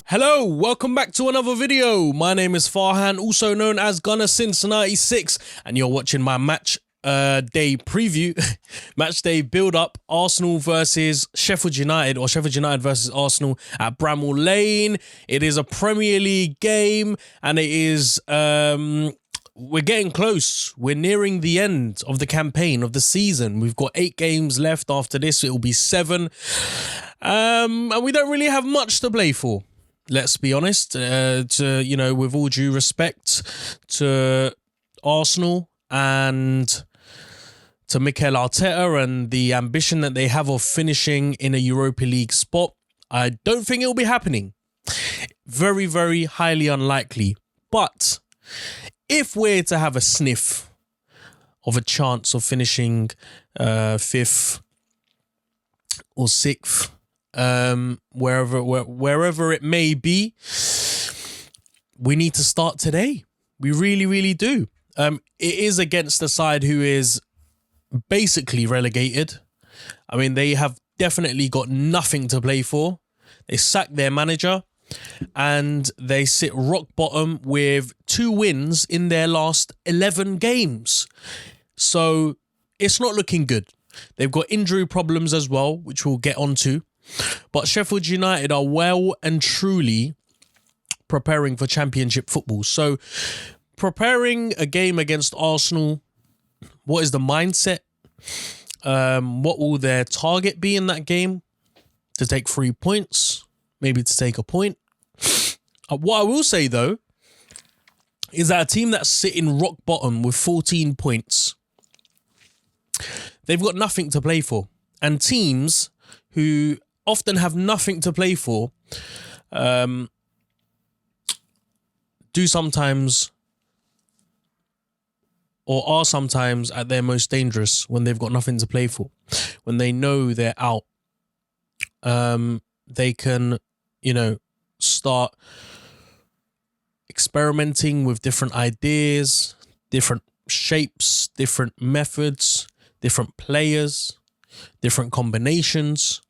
Hello, welcome back to another video. My name is Farhan, also known as Gunner since 96, and you're watching my match day preview, match day build-up, Arsenal versus Sheffield United, or Sheffield United versus Arsenal at Bramall Lane. It is a Premier League game, and it is, we're getting close. We're nearing the end of the campaign, of the season. We've got 8 games left. After this, it will be 7. And we don't really have much to play for. Let's be honest, with all due respect to Arsenal and to Mikel Arteta and the ambition that they have of finishing in a Europa League spot, I don't think it will be happening. Very, very highly unlikely. But if we're to have a sniff of a chance of finishing 5th or 6th, wherever it may be, we need to start today. We really, really do. It is against a side who is basically relegated. I mean, they have definitely got nothing to play for. They sacked their manager and they sit rock bottom with 2 wins in their last 11 games. So it's not looking good. They've got injury problems as well, which we'll get onto. But Sheffield United are well and truly preparing for Championship football. So preparing a game against Arsenal, what is the mindset? What will their target be in that game? To take 3 points, maybe to take a point. What I will say though, is that a team that's sitting rock bottom with 14 points, they've got nothing to play for. And teams who often have nothing to play for do sometimes, or are sometimes, at their most dangerous when they've got nothing to play for. When they know they're out, they can, start experimenting with different ideas, different shapes, different methods, different players, different combinations.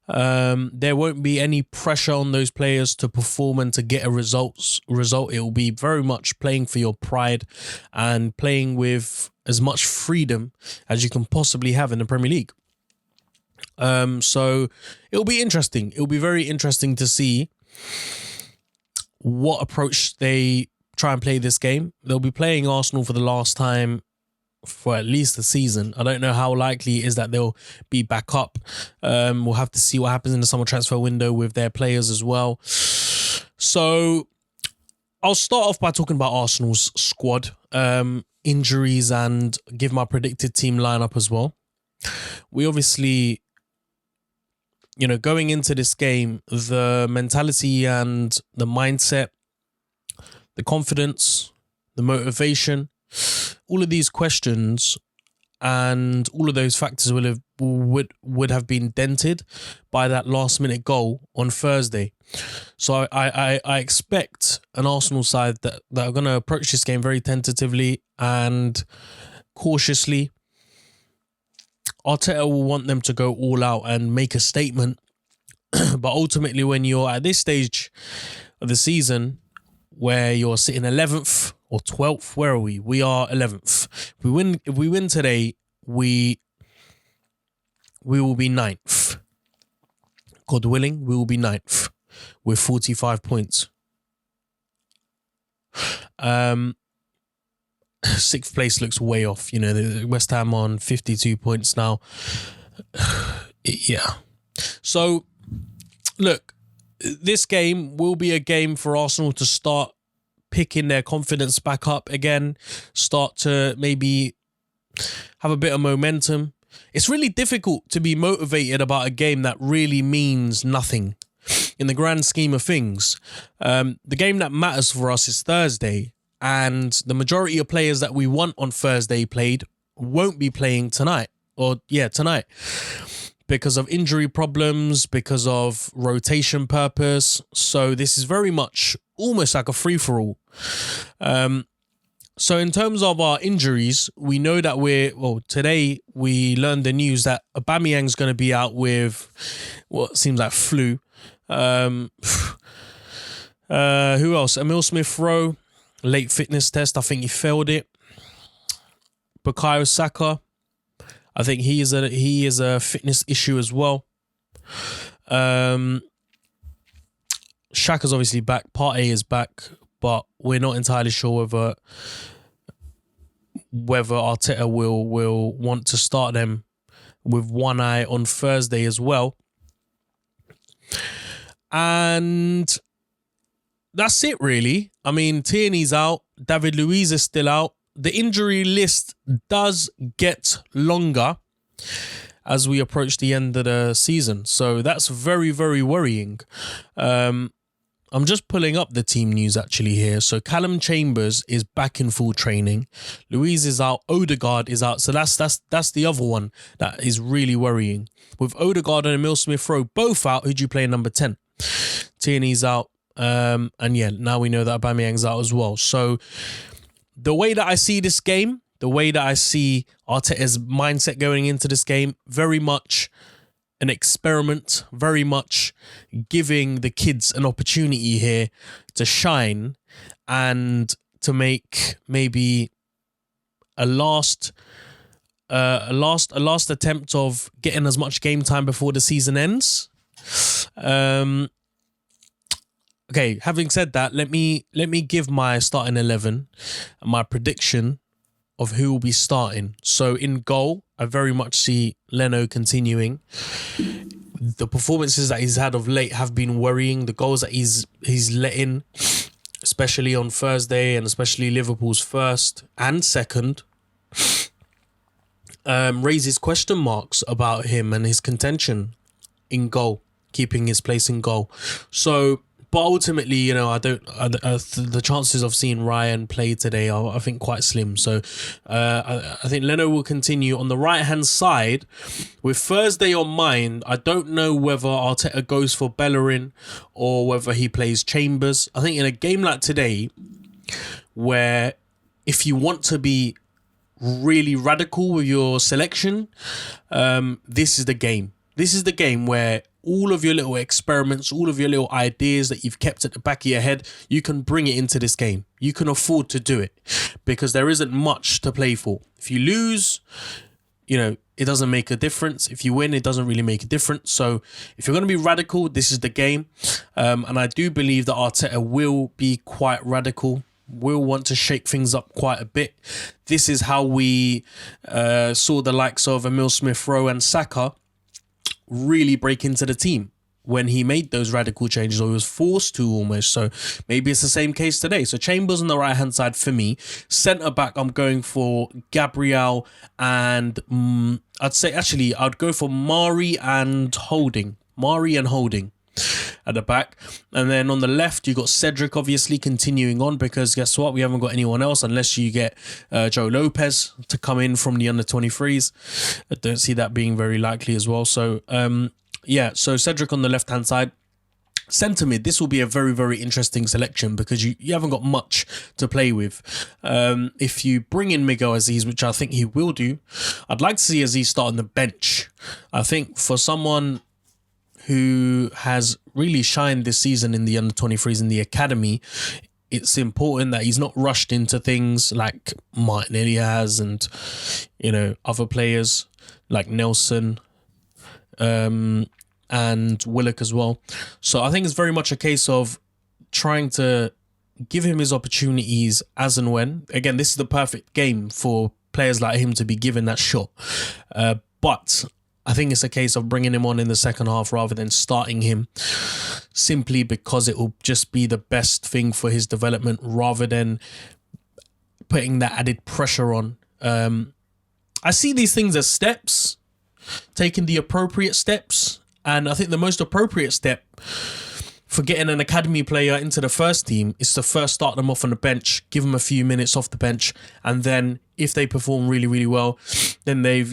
There won't be any pressure on those players to perform and to get a result. It will be very much playing for your pride and playing with as much freedom as you can possibly have in the Premier League. So it'll be interesting. It'll be very interesting to see what approach they try and play this game. They'll be playing Arsenal for the last time for at least a season. I don't know how likely it is that they'll be back up. We'll have to see what happens in the summer transfer window with their players as well. So I'll start off by talking about Arsenal's squad, injuries, and give my predicted team lineup as well. We obviously, going into this game, the mentality and the mindset, the confidence, the motivation, all of these questions and all of those factors would have been dented by that last minute goal on Thursday. So I expect an Arsenal side that are going to approach this game very tentatively and cautiously. Arteta will want them to go all out and make a statement. But ultimately, when you're at this stage of the season where you're sitting 11th or 12th, where are we? We are 11th. If we win today, we will be 9th. God willing, we will be 9th with 45 points. 6th place looks way off. West Ham on 52 points now. Yeah. So, look, this game will be a game for Arsenal to start picking their confidence back up again, start to maybe have a bit of momentum. It's really difficult to be motivated about a game that really means nothing in the grand scheme of things. The game that matters for us is Thursday, and the majority of players that we want on Thursday won't be playing tonight. Tonight. Because of injury problems, because of rotation purpose. So this is very much almost like a free-for-all. So in terms of our injuries, we know that today we learned the news that Aubameyang's going to be out with what seems like flu. Who else? Emil Smith-Rowe, late fitness test. I think he failed it. Bukayo Saka, I think he is a fitness issue as well. Xhaka's obviously back. Partey is back, but we're not entirely sure whether Arteta will want to start them with one eye on Thursday as well. And that's it, really. I mean, Tierney's out. David Luiz is still out. The injury list does get longer as we approach the end of the season. So that's very, very worrying. I'm just pulling up the team news actually here. So Callum Chambers is back in full training. Luiz is out. Odegaard is out. So that's the other one that is really worrying. With Odegaard and Emil Smith-Rowe both out, who do you play number 10? Tierney's out. And yeah, now we know that Aubameyang's out as well. So the way that I see this game, the way that I see Arteta's mindset going into this game, very much an experiment, very much giving the kids an opportunity here to shine and to make maybe a last attempt of getting as much game time before the season ends. Okay, having said that, let me give my starting 11 and my prediction of who will be starting. So in goal, I very much see Leno continuing. The performances that he's had of late have been worrying. The goals that he's let in, especially on Thursday and especially Liverpool's first and second, raises question marks about him and his contention in goal, keeping his place in goal. So, but ultimately, you know, the chances of seeing Ryan play today are, I think, quite slim. So I think Leno will continue. On the right-hand side, with Thursday on mind, I don't know whether Arteta goes for Bellerin or whether he plays Chambers. I think in a game like today, where if you want to be really radical with your selection, this is the game. This is the game where all of your little experiments, all of your little ideas that you've kept at the back of your head, you can bring it into this game. You can afford to do it because there isn't much to play for. If you lose, you know, it doesn't make a difference. If you win, it doesn't really make a difference. So if you're going to be radical, this is the game. And I do believe that Arteta will be quite radical, will want to shake things up quite a bit. This is how we saw the likes of Emil Smith-Rowe and Saka really break into the team when he made those radical changes, or he was forced to almost. So maybe it's the same case today. So Chambers on the right hand side for me. Centre back, I'm going for Gabriel, and I'd go for Mari and Holding at the back. And then on the left, you got Cedric obviously continuing on, because guess what? We haven't got anyone else unless you get Joe Lopez to come in from the under-23s. I don't see that being very likely as well. So, so Cedric on the left-hand side. Centre mid, this will be a very, very interesting selection because you haven't got much to play with. If you bring in Miguel Aziz, which I think he will do, I'd like to see Aziz start on the bench. I think for someone who has really shined this season in the under-23s in the academy, it's important that he's not rushed into things like Martinelli has and, you know, other players like Nelson and Willock as well. So I think it's very much a case of trying to give him his opportunities as and when. Again, this is the perfect game for players like him to be given that shot. But I think it's a case of bringing him on in the second half rather than starting him, simply because it will just be the best thing for his development rather than putting that added pressure on. I see these things as steps, taking the appropriate steps. And I think the most appropriate step for getting an academy player into the first team is to first start them off on the bench, give them a few minutes off the bench, and then if they perform really, really well, then they've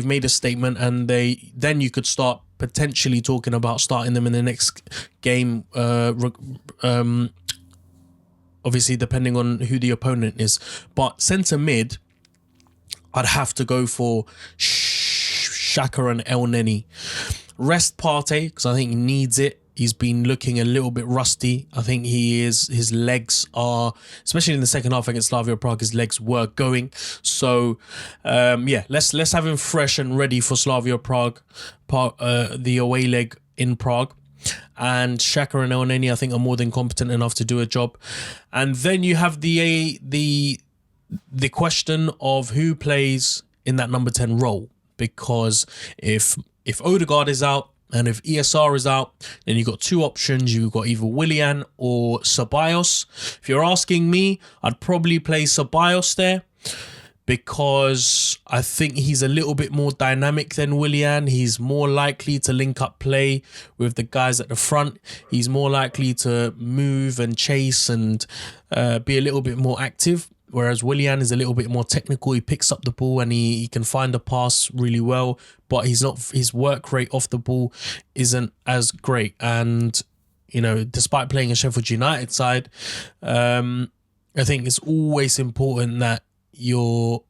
made a statement, and then you could start potentially talking about starting them in the next game of obviously depending on who the opponent is. But centre mid, I'd have to go for Xhaka and El Neni. Rest Partey, because I think he needs it. He's been looking a little bit rusty. I think his legs are, especially in the second half against Slavia Praha, his legs were going. So, let's have him fresh and ready for Slavia Prague, the away leg in Prague. And Xhaka and El Neni, I think, are more than competent enough to do a job. And then you have the question of who plays in that number 10 role. Because if Odegaard is out, and if ESR is out, then you've got two options. You've got either Willian or Ceballos. If you're asking me, I'd probably play Ceballos there because I think he's a little bit more dynamic than Willian. He's more likely to link up play with the guys at the front. He's more likely to move and chase and be a little bit more active. Whereas Willian is a little bit more technical. He picks up the ball and he can find a pass really well, but his work rate off the ball isn't as great. And, despite playing a Sheffield United side, I think it's always important that your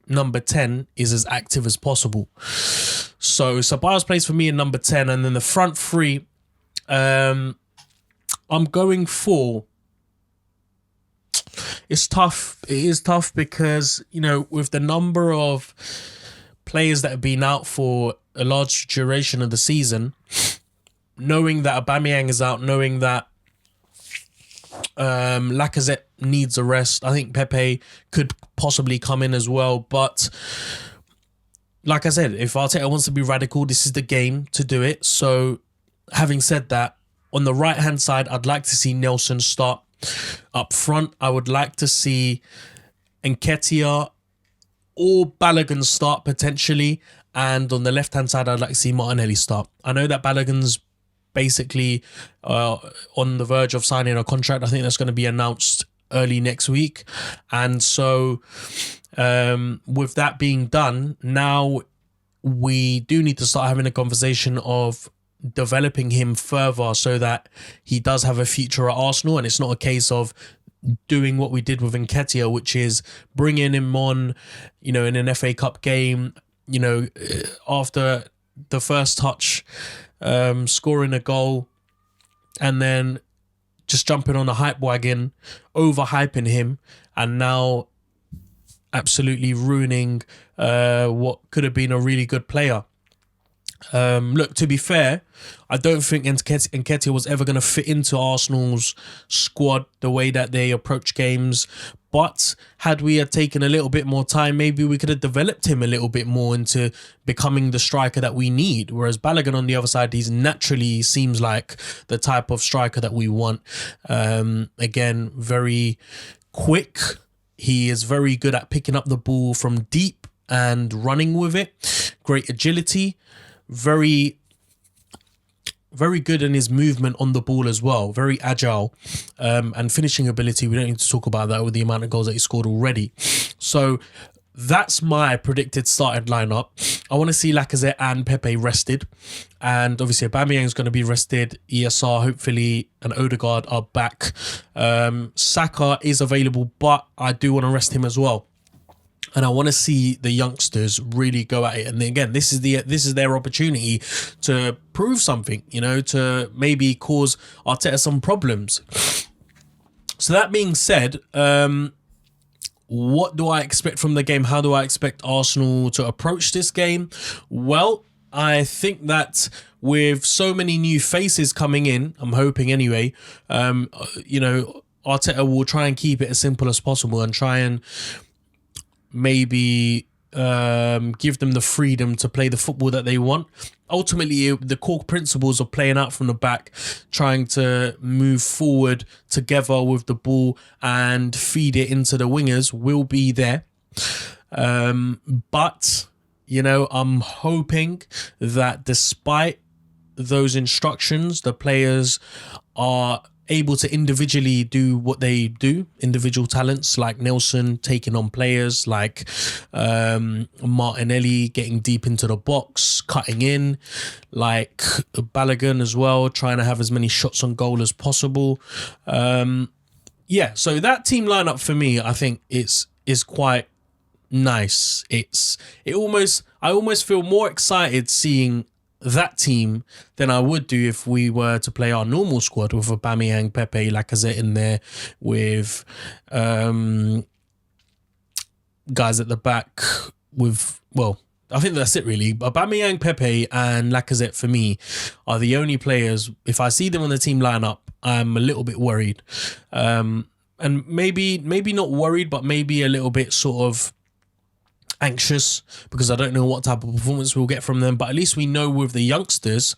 number 10 is as active as possible. So Ceballos plays for me in number 10, and then the front three, I'm going for... It's tough. It is tough because, with the number of players that have been out for a large duration of the season, knowing that Aubameyang is out, knowing that Lacazette needs a rest, I think Pepe could possibly come in as well. But like I said, if Arteta wants to be radical, this is the game to do it. So having said that, on the right-hand side, I'd like to see Nelson start. Up front, I would like to see Nketiah or Balogun start potentially. And on the left-hand side, I'd like to see Martinelli start. I know that Balogun's basically on the verge of signing a contract. I think that's going to be announced early next week. And so with that being done, now we do need to start having a conversation of developing him further so that he does have a future at Arsenal, and it's not a case of doing what we did with Nketiah, which is bringing him on, in an FA Cup game, after the first touch, scoring a goal, and then just jumping on a hype wagon, overhyping him, and now absolutely ruining what could have been a really good player. Look, to be fair, I don't think Nketiah was ever going to fit into Arsenal's squad the way that they approach games. But had we taken a little bit more time, maybe we could have developed him a little bit more into becoming the striker that we need. Whereas Balogun on the other side, he's naturally seems like the type of striker that we want. Again, very quick. He is very good at picking up the ball from deep and running with it. Great agility. Very, very good in his movement on the ball as well. Very agile, and finishing ability. We don't need to talk about that with the amount of goals that he scored already. So that's my predicted starting lineup. I want to see Lacazette and Pepe rested, and obviously Aubameyang is going to be rested. ESR hopefully and Odegaard are back. Saka is available, but I do want to rest him as well. And I want to see the youngsters really go at it. And again, this is their opportunity to prove something, to maybe cause Arteta some problems. So that being said, what do I expect from the game? How do I expect Arsenal to approach this game? Well, I think that with so many new faces coming in, I'm hoping anyway, Arteta will try and keep it as simple as possible and try and maybe give them the freedom to play the football that they want. Ultimately, the core principles of playing out from the back, trying to move forward together with the ball and feed it into the wingers will be there. But, I'm hoping that despite those instructions, the players are able to individually do what they do, individual talents like Nelson taking on players, like Martinelli getting deep into the box, cutting in, like Balogun as well, trying to have as many shots on goal as possible. yeah, so that team lineup for me, I think is quite nice. I almost feel more excited seeing that team than I would do if we were to play our normal squad with Aubameyang, Pepe, Lacazette in there, with guys at the back with, well, I think that's it really. Aubameyang, Pepe and Lacazette for me are the only players, if I see them on the team lineup, I'm a little bit worried. And maybe not worried, but maybe a little bit sort of anxious because I don't know what type of performance we'll get from them. But at least we know with the youngsters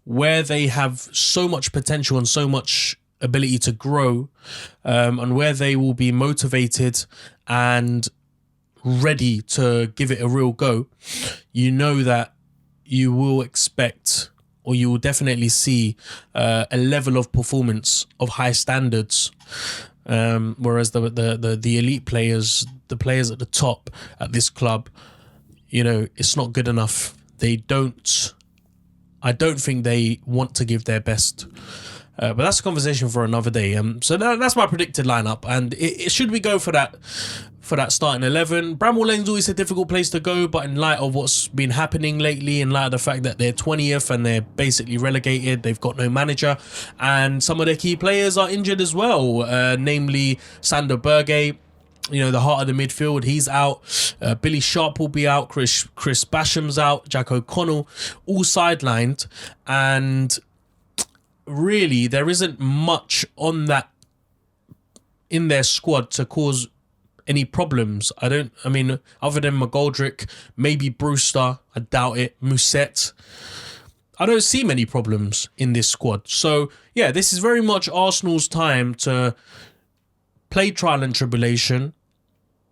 where they have so much potential and so much ability to grow, and where they will be motivated and ready to give it a real go. You know that you will expect, or you will definitely see a level of performance of high standards. Whereas the elite players, the players at the top at this club, it's not good enough. I don't think they want to give their best. But that's a conversation for another day. So that's my predicted lineup. And should we go for that starting 11? Bramall Lane's always a difficult place to go, but in light of what's been happening lately, in light of the fact that they're 20th and they're basically relegated, they've got no manager, and some of their key players are injured as well, namely Sander Berge, the heart of the midfield, he's out. Billy Sharp will be out. Chris Basham's out. Jack O'Connell, all sidelined. And really, there isn't much in their squad to cause any problems. Other than McGoldrick, maybe Brewster, I doubt it, Musette. I don't see many problems in this squad. So, yeah, this is very much Arsenal's time to play trial and tribulation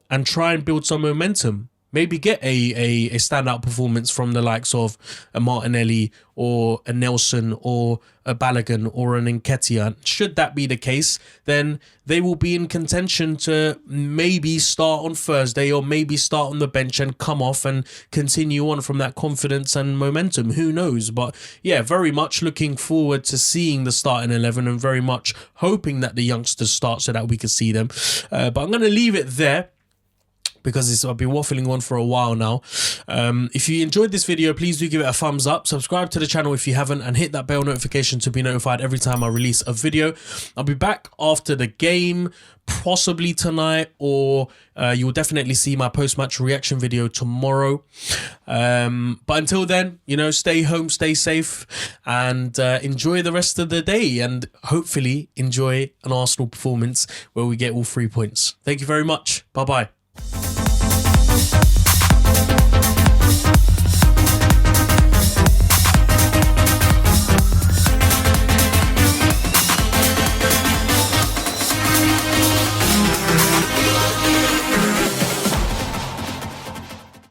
and try and build some momentum. Maybe get a standout performance from the likes of a Martinelli or a Nelson or a Balogun or an Nketiah. Should that be the case, then they will be in contention to maybe start on Thursday or maybe start on the bench and come off and continue on from that confidence and momentum. Who knows? But yeah, very much looking forward to seeing the starting 11 and very much hoping that the youngsters start so that we can see them. But I'm going to leave it there, because I've been waffling on for a while now. If you enjoyed this video, please do give it a thumbs up. Subscribe to the channel if you haven't, and hit that bell notification to be notified every time I release a video. I'll be back after the game, possibly tonight, or you will definitely see my post-match reaction video tomorrow. But until then, stay home, stay safe, and enjoy the rest of the day, and hopefully enjoy an Arsenal performance where we get all 3 points. Thank you very much. Bye-bye.